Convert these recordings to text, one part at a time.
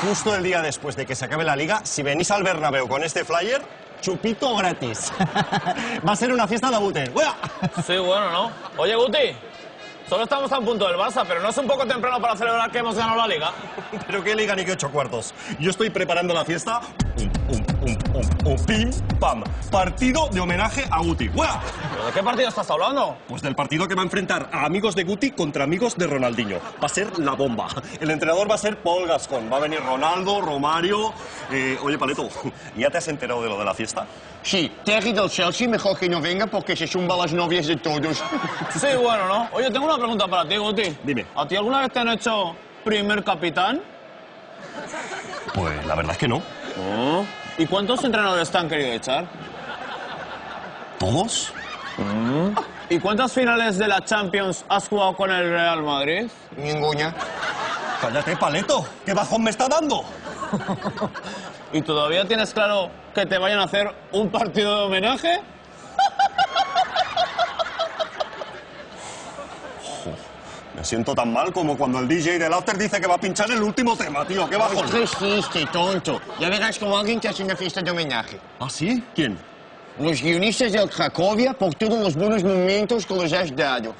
justo el día después de que se acabe la liga, si venís al Bernabéu con este flyer, chupito gratis. Va a ser una fiesta de Guti. ¡Uea! Sí, bueno, ¿no? Oye, Guti, solo estamos a un punto del Barça, pero no es un poco temprano para celebrar que hemos ganado la liga. Pero qué liga ni qué 8 cuartos. Yo estoy preparando la fiesta. Pim, pam. Partido de homenaje a Guti. ¡Uea! ¿Pero de qué partido estás hablando? Pues del partido que va a enfrentar a amigos de Guti contra amigos de Ronaldinho. Va a ser la bomba. El entrenador va a ser Paul Gascón. Va a venir Ronaldo, Romario... Oye, Paleto, ¿ya te has enterado de lo de la fiesta? Sí, Terry del Chelsea mejor que no venga porque se zumba las novias de todos. Sí, bueno, ¿no? Oye, tengo una pregunta para ti, Guti. Dime. ¿A ti alguna vez te han hecho primer capitán? Pues la verdad es que no. Oh. ¿Y cuántos entrenadores te han querido echar? ¿Todos? ¿Y cuántas finales de la Champions has jugado con el Real Madrid? Ninguna. Cállate, Paleto. ¿Qué bajón me está dando? ¿Y todavía tienes claro que te vayan a hacer un partido de homenaje? Me siento tan mal como cuando el DJ del After dice que va a pinchar el último tema, tío. ¡Qué bajón! ¿Qué hiciste, tonto? Ya verás como alguien te hace una fiesta de homenaje. ¿Ah, sí? ¿Quién? Los guionistas del Cracovia por todos los buenos momentos que les has dado.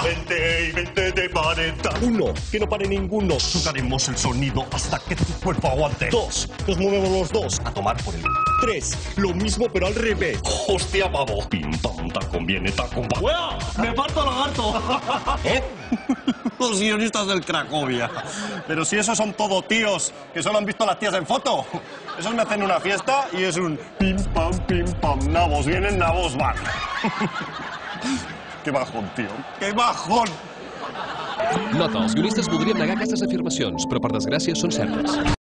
Vente y vente de 41. Que no pare ninguno. Sudaremos el sonido hasta que tu cuerpo aguante. 2. Nos movemos los dos. A tomar por el 3. Lo mismo pero al revés. Hostia, pavo. Pim, pam, tacón, viene, tacón, pam. ¡Wea! ¡Me parto lagarto! ¿Eh? Los guionistas del Cracovia. Pero si esos son todo tíos que solo han visto a las tías en foto. Esos me hacen una fiesta y es un pim, pam, nabos vienen, nabos van. Que bajón, tio. Que bajón! Nota, els guionistes voldrien negar aquestes afirmacions, però per desgràcia són certes.